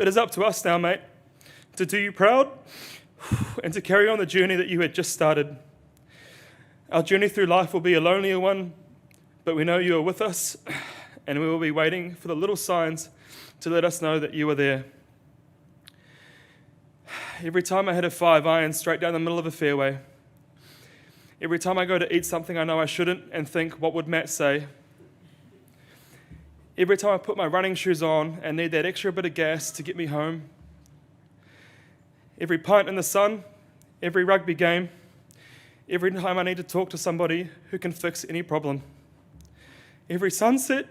It is up to us now, mate, to do you proud and to carry on the journey that you had just started. Our journey through life will be a lonelier one, but we know you are with us, and we will be waiting for the little signs to let us know that you are there. Every time I hit a 5-iron straight down the middle of a fairway, every time I go to eat something I know I shouldn't and think, what would Matt say? Every time I put my running shoes on and need that extra bit of gas to get me home, every pint in the sun, every rugby game, every time I need to talk to somebody who can fix any problem, every sunset,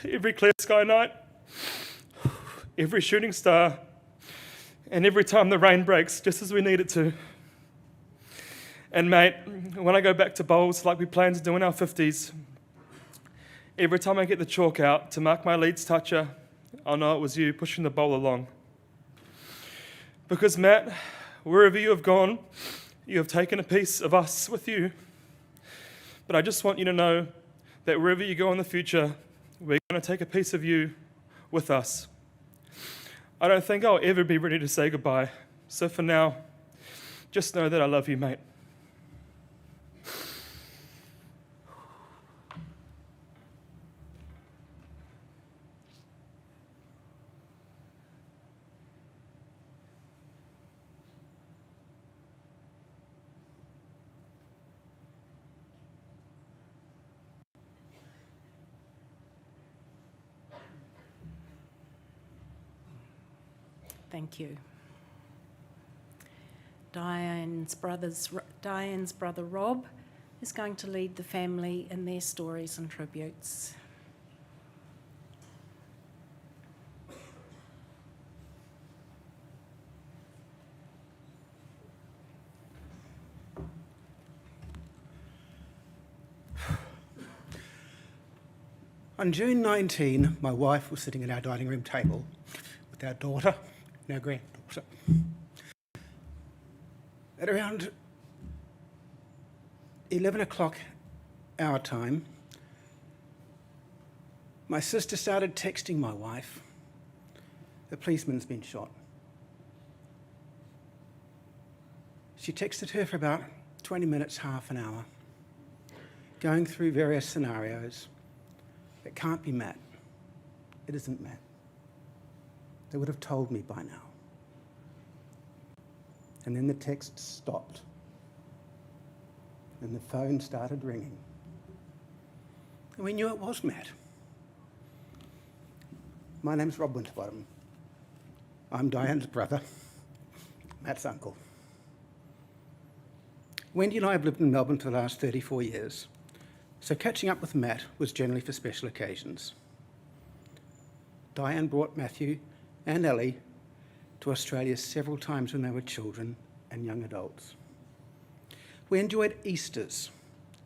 every clear sky night, every shooting star, and every time the rain breaks just as we need it to. And mate, when I go back to bowls like we plan to do in our 50s, every time I get the chalk out to mark my leads toucher, I'll know it was you pushing the bowl along. Because Matt, wherever you have gone, you have taken a piece of us with you. But I just want you to know that wherever you go in the future, we're going to take a piece of you with us. I don't think I'll ever be ready to say goodbye. So for now, just know that I love you, mate. Thank you. Diane's brother Rob is going to lead the family in their stories and tributes. On June 19, my wife was sitting at our dining room table with our daughter and our granddaughter. At around 11 o'clock our time, my sister started texting my wife, "A policeman's been shot." She texted her for about 20 minutes, half an hour, going through various scenarios. It can't be Matt. It isn't Matt. They would have told me by now. And then the text stopped. And the phone started ringing. And we knew it was Matt. My name's Rob Winterbottom. I'm Diane's brother, Matt's uncle. Wendy and I have lived in Melbourne for the last 34 years, so catching up with Matt was generally for special occasions. Diane brought Matthew and Ellie to Australia several times when they were children and young adults. We enjoyed Easters,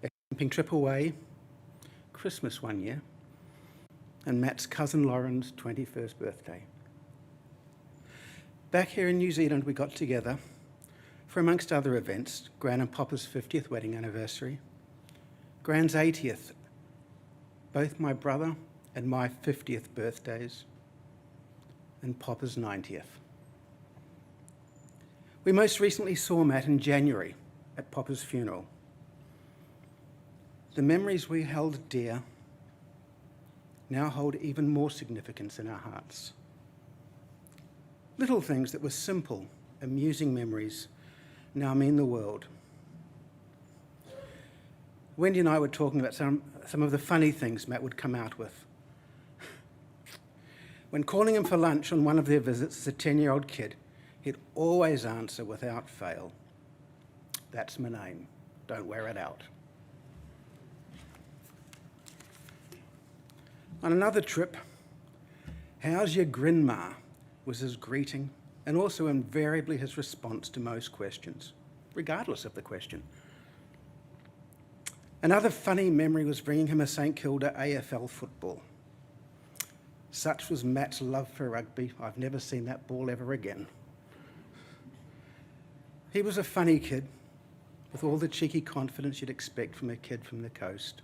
a camping trip away, Christmas one year, and Matt's cousin Lauren's 21st birthday. Back here in New Zealand, we got together for, amongst other events, Gran and Papa's 50th wedding anniversary, Gran's 80th, both my brother and my 50th birthdays, and Papa's 90th. We most recently saw Matt in January at Papa's funeral. The memories we held dear now hold even more significance in our hearts. Little things that were simple, amusing memories now mean the world. Wendy and I were talking about some of the funny things Matt would come out with. When calling him for lunch on one of their visits as a 10-year-old kid, he'd always answer without fail, "That's my name, don't wear it out." On another trip, "How's your grinma?" was his greeting, and also invariably his response to most questions, regardless of the question. Another funny memory was bringing him a St Kilda AFL football. Such was Matt's love for rugby, I've never seen that ball ever again. He was a funny kid, with all the cheeky confidence you'd expect from a kid from the coast.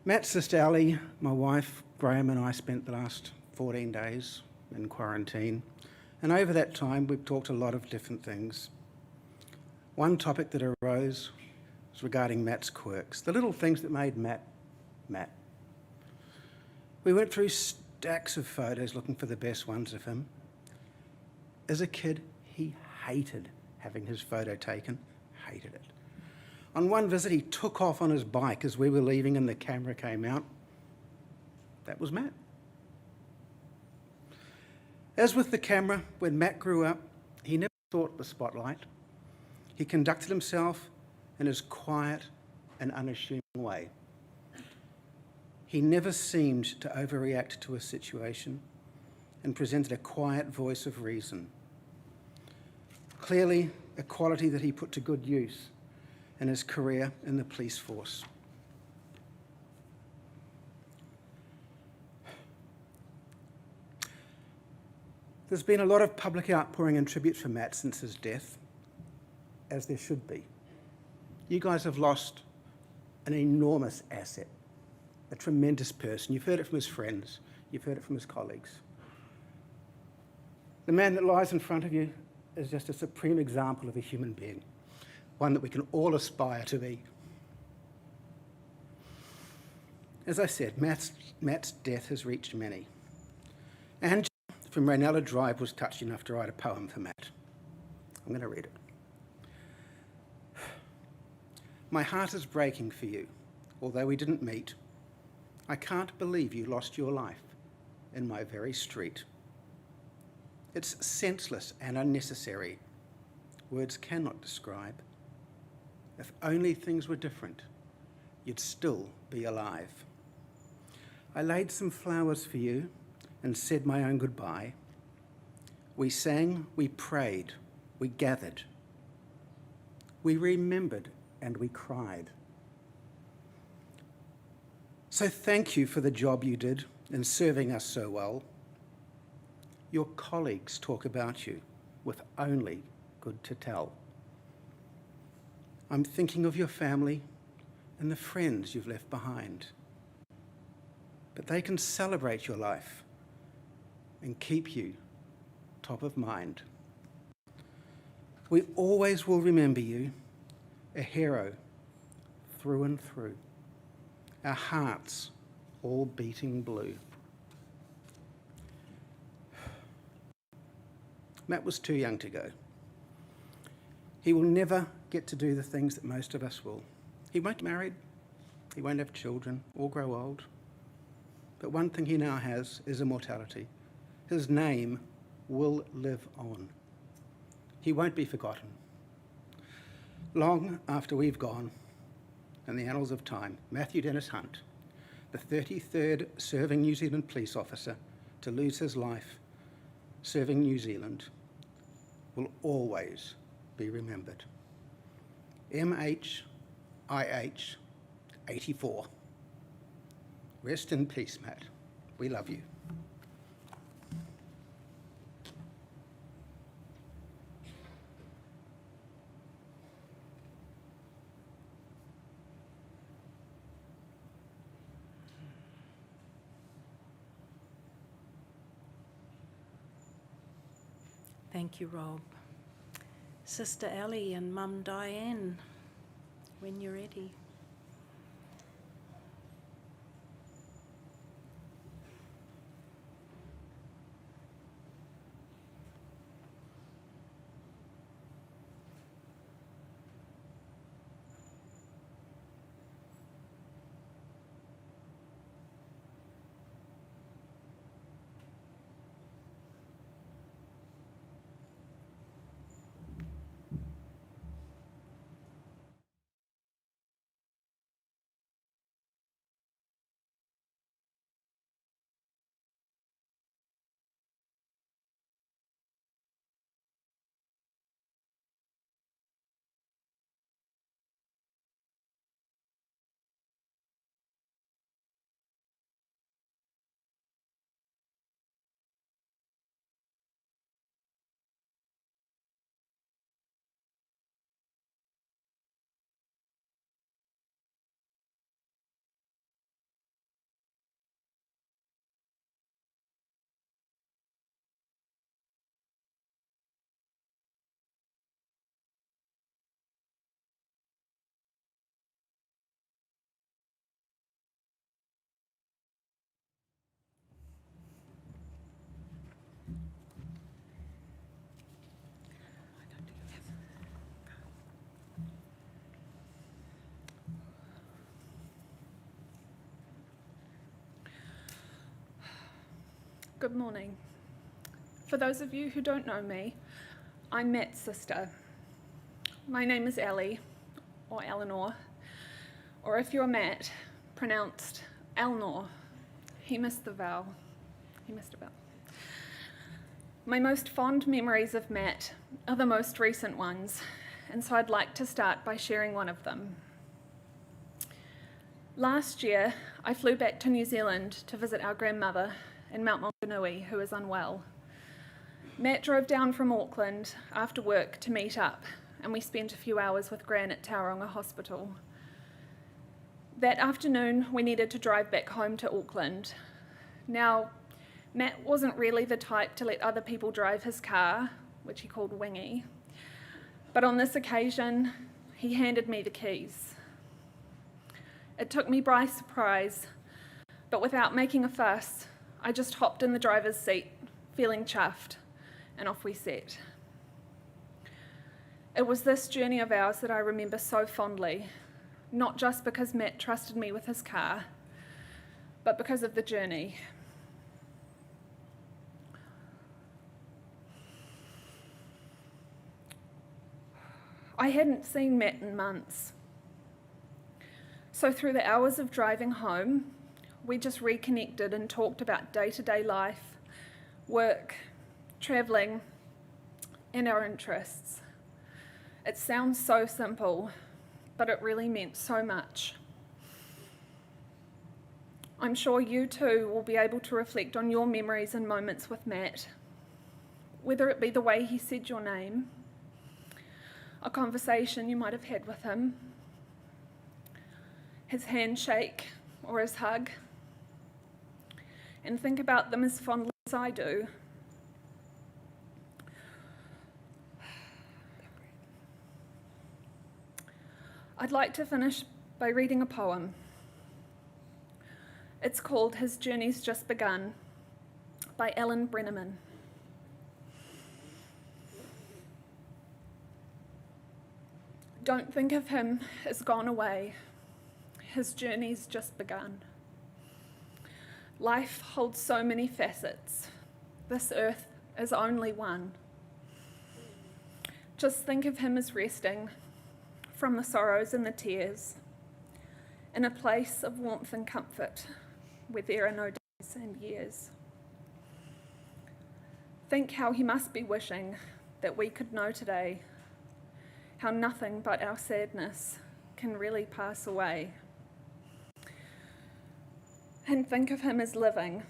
Matt's sister Ali, my wife, Graham and I spent the last 14 days in quarantine. And over that time, we've talked a lot of different things. One topic that arose was regarding Matt's quirks, the little things that made Matt, Matt. We went through stacks of photos looking for the best ones of him. As a kid, he hated having his photo taken, hated it. On one visit, he took off on his bike as we were leaving and the camera came out. That was Matt. As with the camera, when Matt grew up, he never sought the spotlight. He conducted himself in his quiet and unassuming way. He never seemed to overreact to a situation and presented a quiet voice of reason. Clearly, a quality that he put to good use in his career in the police force. There's been a lot of public outpouring and tribute for Matt since his death, as there should be. You guys have lost an enormous asset, a tremendous person. You've heard it from his friends. You've heard it from his colleagues. The man that lies in front of you is just a supreme example of a human being, one that we can all aspire to be. As I said, Matt's death has reached many. And from Raynella Drive was touched enough to write a poem for Matt. I'm going to read it. My heart is breaking for you, although we didn't meet. I can't believe you lost your life in my very street. It's senseless and unnecessary. Words cannot describe. If only things were different, you'd still be alive. I laid some flowers for you and said my own goodbye. We sang, we prayed, we gathered. We remembered and we cried. So thank you for the job you did in serving us so well. Your colleagues talk about you with only good to tell. I'm thinking of your family and the friends you've left behind. But they can celebrate your life and keep you top of mind. We always will remember you, a hero through and through, our hearts all beating blue. Matt was too young to go. He will never get to do the things that most of us will. He won't get married, he won't have children or grow old. But one thing he now has is immortality. His name will live on. He won't be forgotten. Long after we've gone, in the annals of time, Matthew Dennis Hunt, the 33rd serving New Zealand police officer to lose his life serving New Zealand, will always be remembered. MHIH 84. Rest in peace, Matt. We love you. Thank you, Rob. Sister Ellie and Mum Diane, when you're ready. Good morning. For those of you who don't know me, I'm Matt's sister. My name is Ellie, or Eleanor, or if you're Matt, pronounced Elnor. He missed the vowel. He missed a vowel. My most fond memories of Matt are the most recent ones, and so I'd like to start by sharing one of them. Last year, I flew back to New Zealand to visit our grandmother in Mount Maunganui, who is unwell. Matt drove down from Auckland after work to meet up, and we spent a few hours with Gran at Tauranga Hospital. That afternoon, we needed to drive back home to Auckland. Now, Matt wasn't really the type to let other people drive his car, which he called Wingy, but on this occasion, he handed me the keys. It took me by surprise, but without making a fuss, I just hopped in the driver's seat, feeling chuffed, and off we set. It was this journey of ours that I remember so fondly, not just because Matt trusted me with his car, but because of the journey. I hadn't seen Matt in months. So through the hours of driving home, we just reconnected and talked about day-to-day life, work, travelling, and our interests. It sounds so simple, but it really meant so much. I'm sure you too will be able to reflect on your memories and moments with Matt, whether it be the way he said your name, a conversation you might have had with him, his handshake or his hug, and think about them as fondly as I do. I'd like to finish by reading a poem. It's called His Journey's Just Begun by Ellen Brenneman. Don't think of him as gone away. His journey's just begun. Life holds so many facets. This earth is only one. Just think of him as resting from the sorrows and the tears in a place of warmth and comfort where there are no days and years. Think how he must be wishing that we could know today how nothing but our sadness can really pass away. And think of him as living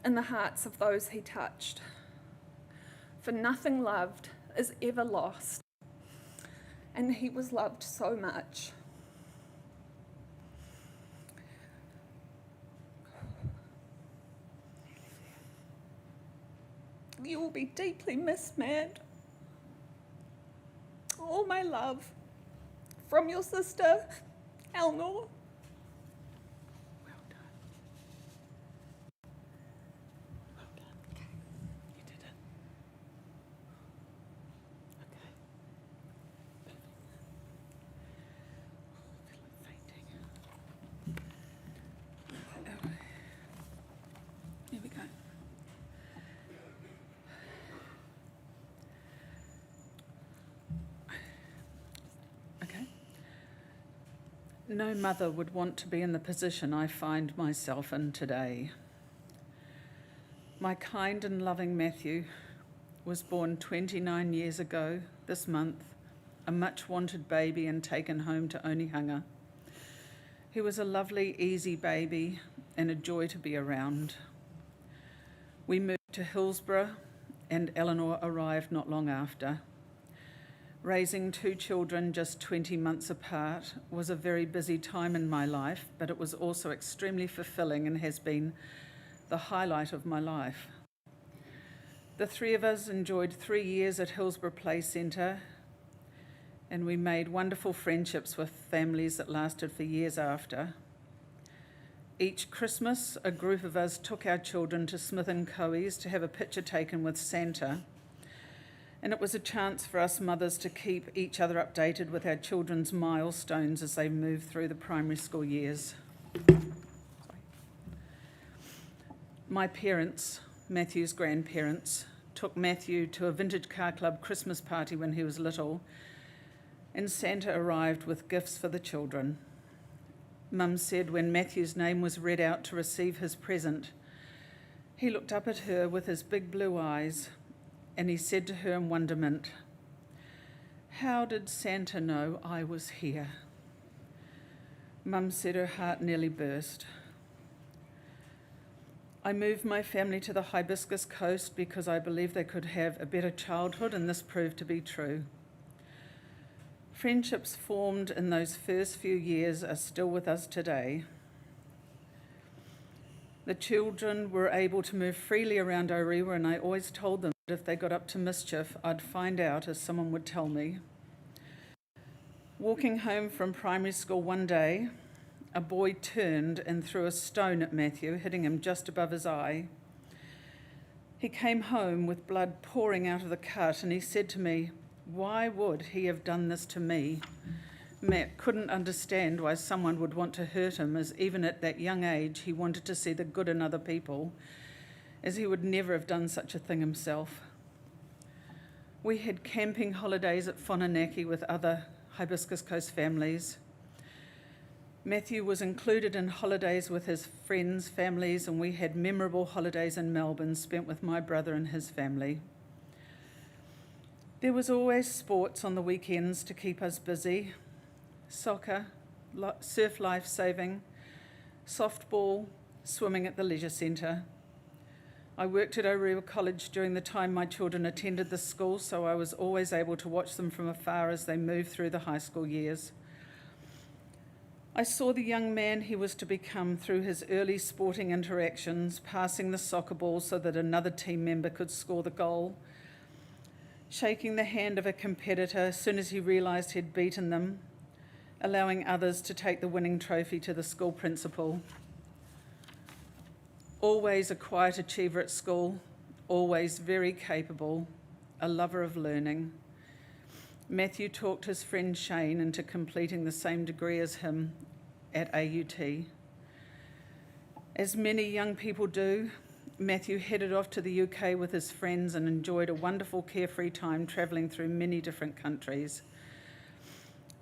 in the hearts of those he touched. For nothing loved is ever lost, and he was loved so much. You will be deeply missed, Matt. All my love from your sister, Eleanor. No mother would want to be in the position I find myself in today. My kind and loving Matthew was born 29 years ago this month, a much-wanted baby and taken home to Onehunga. He was a lovely, easy baby and a joy to be around. We moved to Hillsborough and Eleanor arrived not long after. Raising two children just 20 months apart was a very busy time in my life, but it was also extremely fulfilling and has been the highlight of my life. The three of us enjoyed 3 years at Hillsborough Play Centre, and we made wonderful friendships with families that lasted for years after. Each Christmas, a group of us took our children to Smith & Coe's to have a picture taken with Santa. And it was a chance for us mothers to keep each other updated with our children's milestones as they move through the primary school years. My parents Matthew's grandparents, took Matthew to a vintage car club Christmas party when he was little, and Santa arrived with gifts for the children. Mum said when Matthew's name was read out to receive his present, he looked up at her with his big blue eyes, and he said to her in wonderment, "How did Santa know I was here?" Mum said her heart nearly burst. I moved my family to the Hibiscus Coast because I believed they could have a better childhood, and this proved to be true. Friendships formed in those first few years are still with us today. The children were able to move freely around Orewa, and I always told them that if they got up to mischief, I'd find out, as someone would tell me. Walking home from primary school one day, a boy turned and threw a stone at Matthew, hitting him just above his eye. He came home with blood pouring out of the cut, and he said to me, "Why would he have done this to me?" Matt couldn't understand why someone would want to hurt him, as even at that young age he wanted to see the good in other people, as he would never have done such a thing himself. We had camping holidays at Whananaki with other Hibiscus Coast families. Matthew was included in holidays with his friends' families, and we had memorable holidays in Melbourne spent with my brother and his family. There was always sports on the weekends to keep us busy. Soccer, surf lifesaving, softball, swimming at the leisure centre. I worked at Orewa College during the time my children attended the school, so I was always able to watch them from afar as they moved through the high school years. I saw the young man he was to become through his early sporting interactions, passing the soccer ball so that another team member could score the goal, shaking the hand of a competitor as soon as he realised he'd beaten them, allowing others to take the winning trophy to the school principal. Always a quiet achiever at school, always very capable, a lover of learning. Matthew talked his friend Shane into completing the same degree as him at AUT. As many young people do, Matthew headed off to the UK with his friends and enjoyed a wonderful carefree time travelling through many different countries.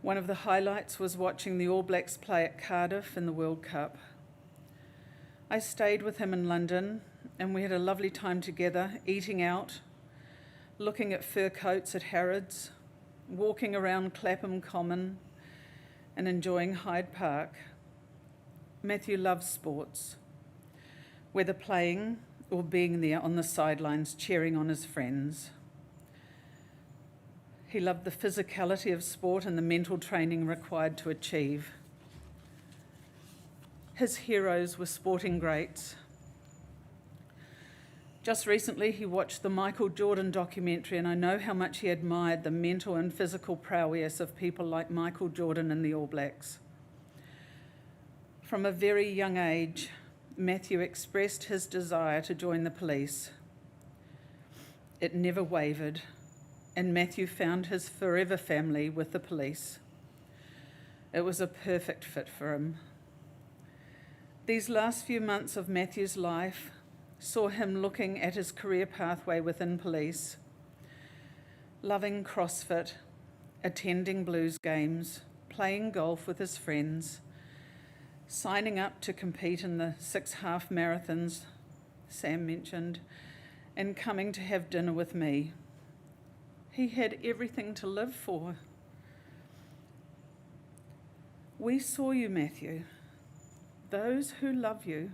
One of the highlights was watching the All Blacks play at Cardiff in the World Cup. I stayed with him in London, and we had a lovely time together, eating out, looking at fur coats at Harrods, walking around Clapham Common, and enjoying Hyde Park. Matthew loves sports, whether playing or being there on the sidelines cheering on his friends. He loved the physicality of sport and the mental training required to achieve. His heroes were sporting greats. Just recently, he watched the Michael Jordan documentary, and I know how much he admired the mental and physical prowess of people like Michael Jordan and the All Blacks. From a very young age, Matthew expressed his desire to join the police. It never wavered, and Matthew found his forever family with the police. It was a perfect fit for him. These last few months of Matthew's life saw him looking at his career pathway within police, loving CrossFit, attending blues games, playing golf with his friends, signing up to compete in the 6 half marathons Sam mentioned, and coming to have dinner with me. He had everything to live for. We saw you, Matthew. Those who love you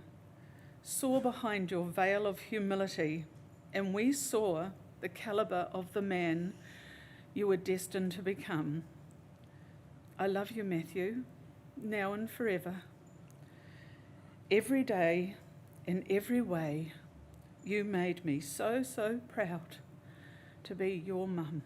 saw behind your veil of humility, and we saw the calibre of the man you were destined to become. I love you, Matthew, now and forever. Every day, in every way, you made me so, so proud to be your mum.